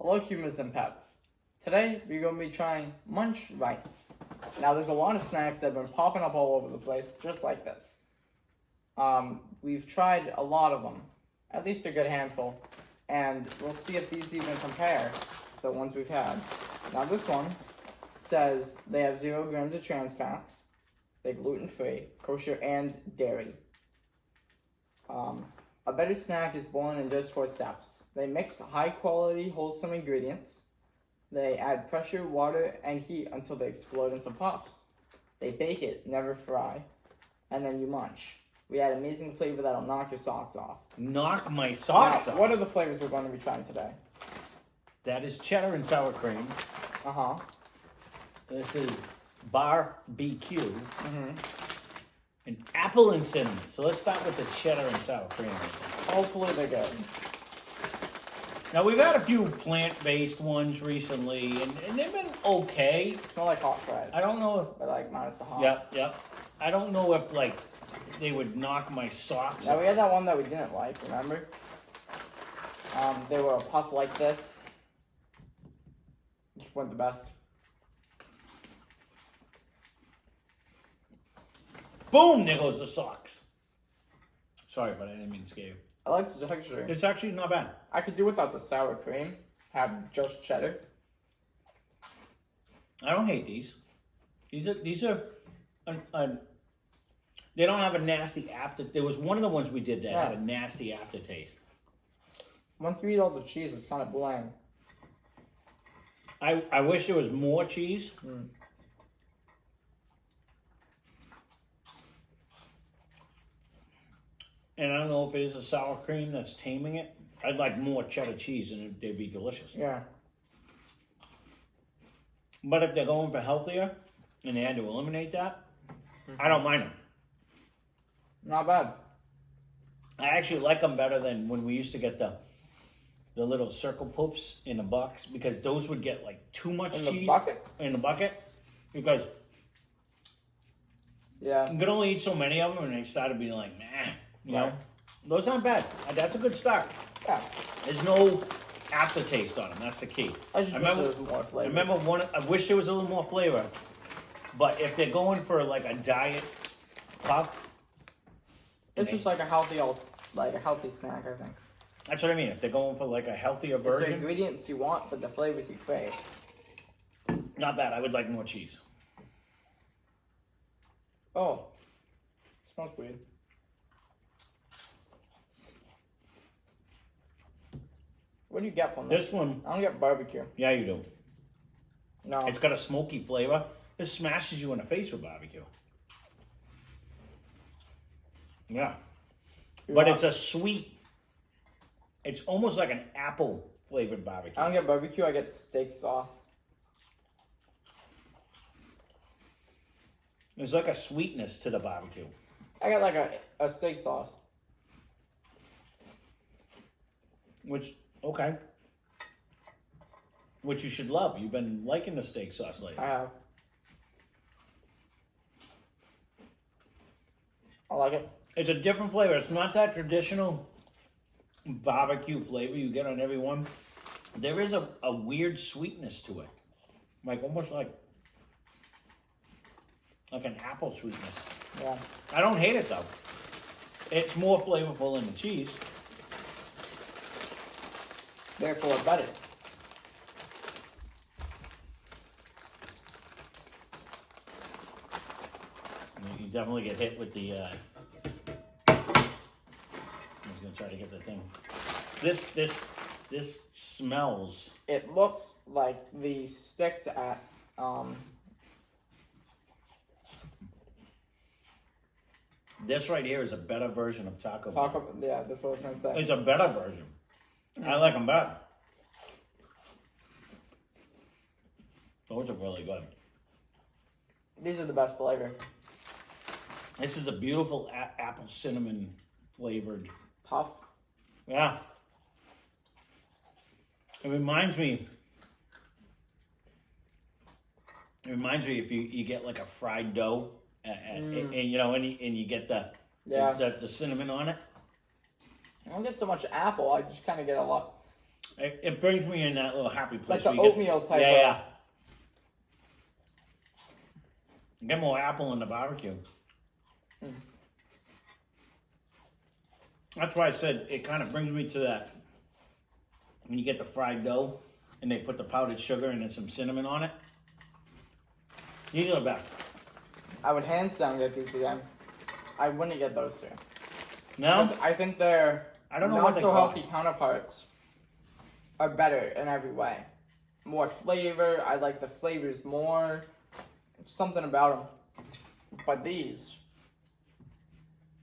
Hello humans and pets. Today we're going to be trying Munch Bites. Now there's a lot of snacks that have been popping up all over the place just like this. We've tried a lot of them, at least a good handful, and we'll see if these even compare to the ones we've had. Now this one says they have 0 grams of trans fats, they're gluten-free, kosher, and dairy. A better snack is born in just 4 steps. They mix high-quality, wholesome ingredients. They add pressure, water, and heat until they explode into puffs. They bake it, never fry, and then you munch. We add amazing flavor that'll knock your socks off. Knock my socks off? What are the flavors we're going to be trying today? That is cheddar and sour cream. Uh-huh. This is BBQ. And apple and cinnamon. So let's start with the cheddar and sour cream. Hopefully they're good. Now we've had a few plant-based ones recently, and they've been okay. They smell like hot fries. I don't know if... But like minus the hot. Yep. I don't know if, like, they would knock my socks Now off. we had that one that we didn't like, remember? They were a puff like this. Which weren't the best. Boom! There goes the socks. Sorry, but I didn't mean to scare you. I like the texture. It's actually not bad. I could do without the sour cream. Have just cheddar. I don't hate these. These are they don't have a nasty after. There was one of the ones we did that had a nasty aftertaste. Once you eat all the cheese, it's kind of bland. I wish there was more cheese. And I don't know if it is a sour cream that's taming it. I'd like more cheddar cheese and they'd be delicious. Yeah. But if they're going for healthier and they had to eliminate that, I don't mind them. Not bad. I actually like them better than when we used to get the little circle poofs in the box, because those would get like too much cheese. In the bucket? In the bucket. Because you could only eat so many of them and they started being like, nah. You know, those aren't bad. That's a good start. Yeah. There's no aftertaste on them. That's the key. I just wish there was more flavor. I remember one. I wish there was a little more flavor. But if they're going for like a diet puff, it's just like a healthy snack, I think. That's what I mean. If they're going for like a healthier version, it's the ingredients you want, but the flavors you crave. Not bad. I would like more cheese. Oh, it smells weird. What do you get from this one? I don't get barbecue. Yeah, you do. No. It's got a smoky flavor. This smashes you in the face with barbecue. Yeah. But it's a sweet, it's almost like an apple flavored barbecue. I don't get barbecue, I get steak sauce. There's like a sweetness to the barbecue. I got like a steak sauce. Okay. Which you should love. You've been liking the steak sauce lately. I have. I like it. It's a different flavor. It's not that traditional barbecue flavor you get on every one. There is a weird sweetness to it. Like almost like an apple sweetness. Yeah. I don't hate it though. It's more flavorful than the cheese. Therefore better. You definitely get hit with the I was gonna try to get the thing. This smells. It looks like the sticks at This right here is a better version of Taco Bell. Yeah, that's what I was trying to say. It's a better version. I like them better. Those are really good. These are the best flavor. This is a beautiful apple cinnamon flavored Puff. Yeah. It reminds me if you get like a fried dough and you know and you get the cinnamon on it. I don't get so much apple. I just kind of get a lot It brings me in that little happy place. Like the oatmeal type. Yeah. Get more apple in the barbecue. That's why I said it kind of brings me to that. When you get the fried dough and they put the powdered sugar and then some cinnamon on it. These are the best. I would hands down get these again. I wouldn't get those two. No? I think they're I don't know not what they so call healthy counterparts are better in every way. More flavor. I like the flavors more. Something about them. But these.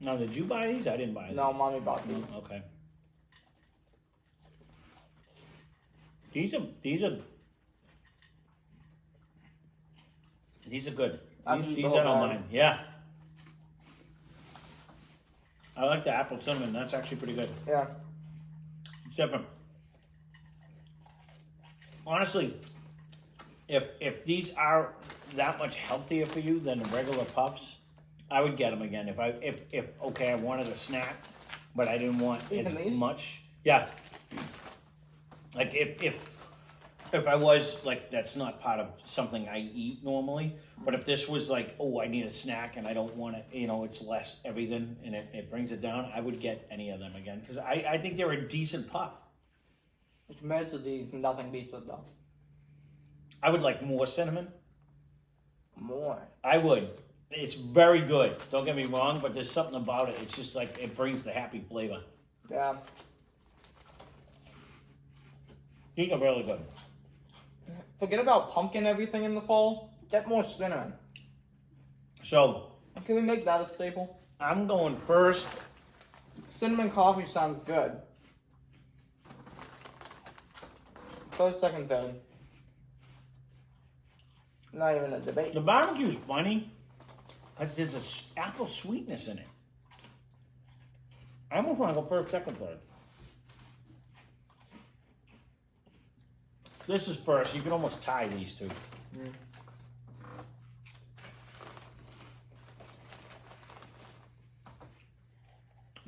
Now, did you buy these? I didn't buy these. No, mommy bought these. Okay. These are good. These I don't mind. Yeah. I like the apple cinnamon. That's actually pretty good. Yeah. It's different. Honestly, if these are that much healthier for you than the regular puffs, I would get them again. If okay, I wanted a snack, but I didn't want as much. Yeah. Like if I was like, that's not part of something I eat normally, but if this was like, oh, I need a snack and I don't want it, it's less everything and it brings it down, I would get any of them again because I think they're a decent puff. Compared to these, nothing beats it though. I would like more cinnamon. More. I would. It's very good. Don't get me wrong, but there's something about it. It's just like it brings the happy flavor. Yeah. These are really good. Forget about pumpkin everything in the fall. Get more cinnamon. So, can we make that a staple? I'm going first. Cinnamon coffee sounds good. First, second, third. Not even a debate. The barbecue is funny because there's a apple sweetness in it. I almost want to go first, second, third. This is first. You can almost tie these two.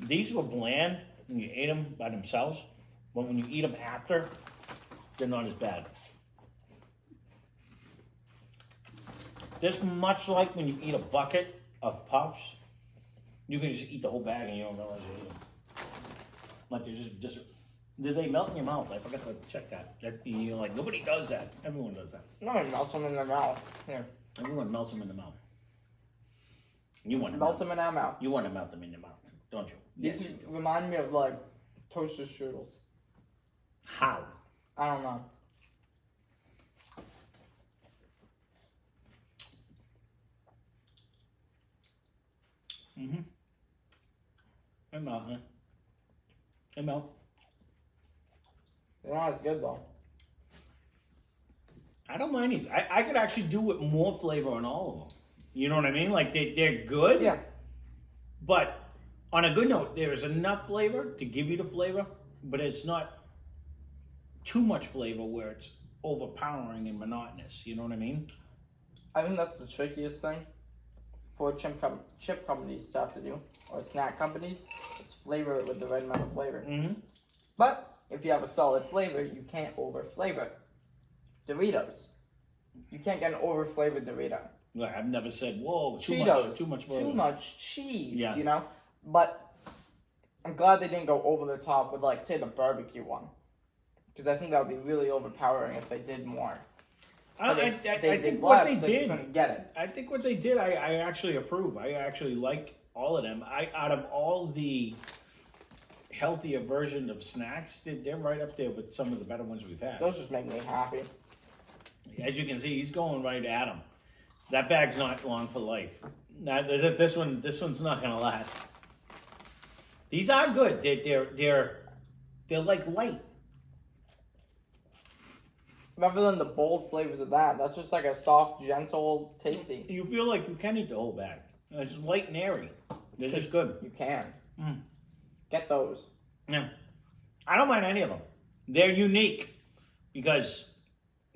These were bland when you ate them by themselves, but when you eat them after, they're not as bad. This much like when you eat a bucket of puffs, you can just eat the whole bag and you don't realize you ate them. Like they're just did they melt in your mouth? I forgot to check that. You're like, nobody does that. Everyone does that. No one melts them in their mouth. Here. Everyone melts them in the mouth. You want to melt them in our mouth. You want to melt them in your mouth, don't you? These remind me of like toaster strudels. How? I don't know. They melt, huh? They melt. They're not as good though. I don't mind these. I could actually do with more flavor on all of them. You know what I mean? Like they're good. Yeah. But on a good note, there's enough flavor to give you the flavor, but it's not too much flavor where it's overpowering and monotonous. You know what I mean? I think that's the trickiest thing for chip companies to have to do, or snack companies. It's flavor it with the right amount of flavor. But if you have a solid flavor, you can't over flavor. Doritos. You can't get an over flavored Dorito. Like, I've never said, whoa, Cheetos, too much flavor. Too much cheese, yeah. You know? But I'm glad they didn't go over the top with, like, say, the barbecue one. Because I think that would be really overpowering if they did more. I think what they did, couldn't get it. I think what they did, I actually approve. I actually like all of them. Out of all the healthier version of snacks, they're right up there with some of the better ones we've had. Those just make me happy. As you can see, he's going right at them. That bag's not long for life. Now, this one's not gonna last. These are good. They're like light. Rather than the bold flavors of that's just like a soft, gentle, tasty. You feel like you can eat the whole bag. It's just light and airy. They're just good. You can. Get those. Yeah. I don't mind any of them. They're unique because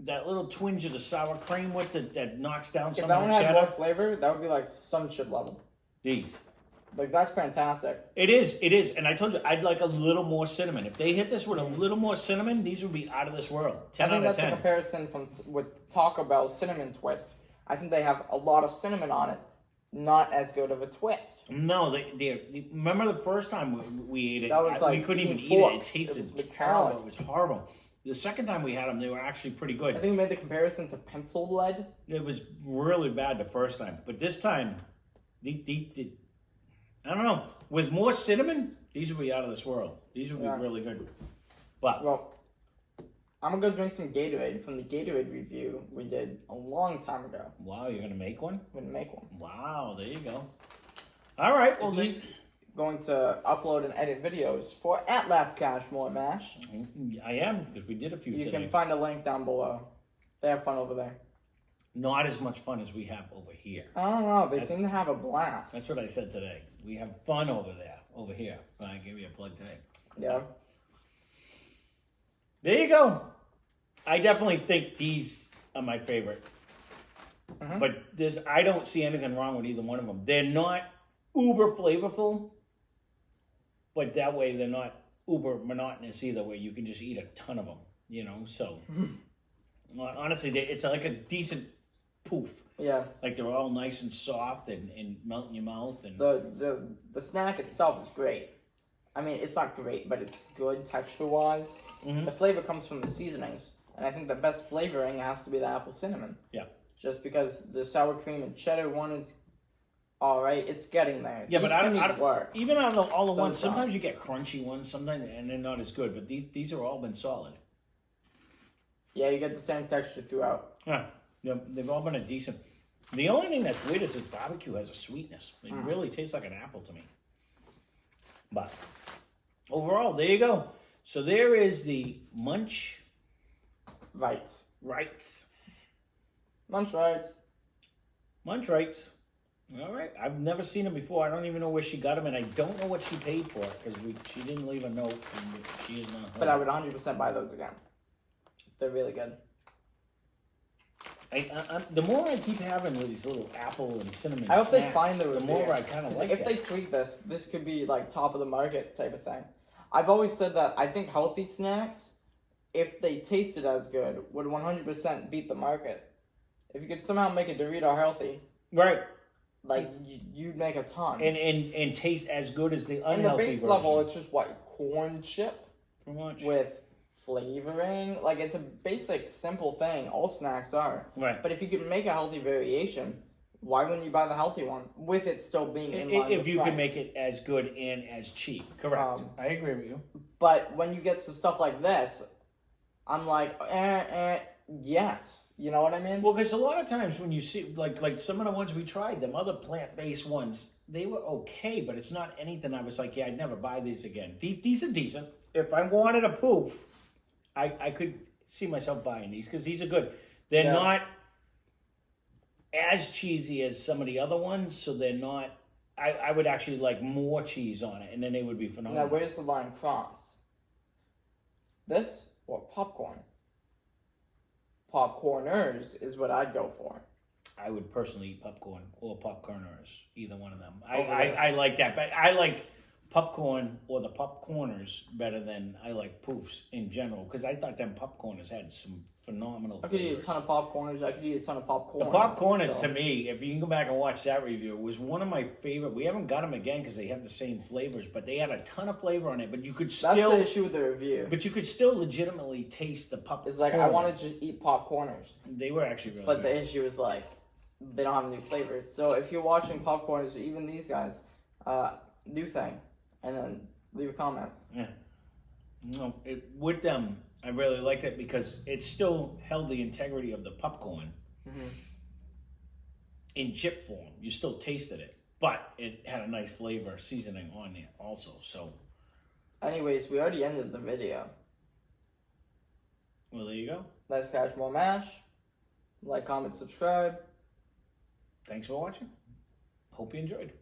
that little twinge of the sour cream with that knocks down some of the cheddar. If that one had more flavor, that would be like sun chip level. These. Like, that's fantastic. It is. And I told you, I'd like a little more cinnamon. If they hit this with a little more cinnamon, these would be out of this world. 10 I think out of that's 10. a comparison with Taco Bell's cinnamon twist. I think they have a lot of cinnamon on it, not as good of a twist. No, they remember the first time we ate it, That was like we couldn't even eating forks. eat it. It It was tasted metallic. terrible. It was horrible. The second time we had them, they were actually pretty I good. think we made the comparison to pencil lead. It was really bad the first time. But this time, I don't know. With more cinnamon, these would be out of this world. These would be really good. But Well, I'm gonna go drink some Gatorade from the Gatorade review we did a long time ago. wow, you're gonna make one? I'm gonna make one. Wow, there you go. All right, well, He's going to upload and edit videos for At Last Cash More Mash. I am, because we did a few You today. can find a link down below. They have fun over there. Not as much fun as we have over here. I don't know. They seem to have a blast. That's what I said today. We have fun over there, over here. I gave you a plug today. Yeah. There you go. I definitely think these are my favorite. Mhm. But I don't see anything wrong with either one of them. They're not uber flavorful, but that way they're not uber monotonous either, where you can just eat a ton of them, you know? So, honestly, it's like a decent poof. Yeah. Like they're all nice and soft and melt in your mouth. And The snack itself is great. I mean, it's not great, but it's good texture-wise. The flavor comes from the seasonings. And I think the best flavoring has to be the apple cinnamon. Yeah. Just because the sour cream and cheddar one is all right. It's getting there. Yeah, but I need don't work. even out of all the ones, Those are. sometimes you get crunchy ones, sometimes, and they're not as good. But these are all been solid. Yeah, you get the same texture throughout. Yeah, they've all been a decent. The only thing that's weird is this barbecue has a sweetness. It really tastes like an apple to me. But overall, there you go. So there is the Munch Rights. Rights. Munch Rights. Munch Rights. All right. I've never seen them before. I don't even know where she got them, and I don't know what she paid for it because she didn't leave a note. And she is not home. But I would 100% buy those again. They're really good. The more I keep having with these little apple and cinnamon I hope snacks, they find the more review. I kind of 'Cause like if it. they tweak this could be like top of the market type of thing. I've always said that I think healthy snacks, if they tasted as good, would 100% beat the market. If you could somehow make a Dorito healthy, Right. like you'd make a ton. And taste as good as the unhealthy And the base version. level, it's just what, corn chip Pretty much. with flavoring. Like, it's a basic, simple thing. All snacks are. Right. But if you could make a healthy variation, why wouldn't you buy the healthy one with it still being in line If with you price? can make it as good and as cheap. Correct. I agree with you. But when you get to stuff like this, I'm like, yes. You know what I mean? Well, because a lot of times when you see, like some of the ones we tried, them other plant-based ones, they were okay, but it's not anything I was like, yeah, I'd never buy these again. These are decent. If I wanted a poof, I could see myself buying these because these are good. They're not as cheesy as some of the other ones, so they're not. I would actually like more cheese on it, and then they would be phenomenal. Now, where's the line cross? This or popcorn? Popcorners is what I'd go for. I would personally eat popcorn or popcorners, either one of them. Over this. I like that, but I like popcorn or the popcorners better than I like poofs in general because I thought them popcorners had some phenomenal I could eat a flavors. ton of popcorners. I could eat a ton of popcorn. The popcorners so. to me, if you can go back and watch that review, was one of my favorite. We haven't got them again because they have the same flavors, but they had a ton of flavor on it. But you could That's still, the issue with the review. but you could still legitimately taste the popcorn. It's like, I want to just eat popcorners. They were actually really But good. the issue is like, they don't have any flavors. So if you're watching popcorners, or even these guys, new thing, and then leave a comment. Yeah. No, with them, I really liked it because it still held the integrity of the popcorn in chip form. You still tasted it, but it had a nice flavor seasoning on there also. So, Anyways, we already ended the video. well, there you go. Let's catch more mash. Like, comment, subscribe. Thanks for watching. Hope you enjoyed.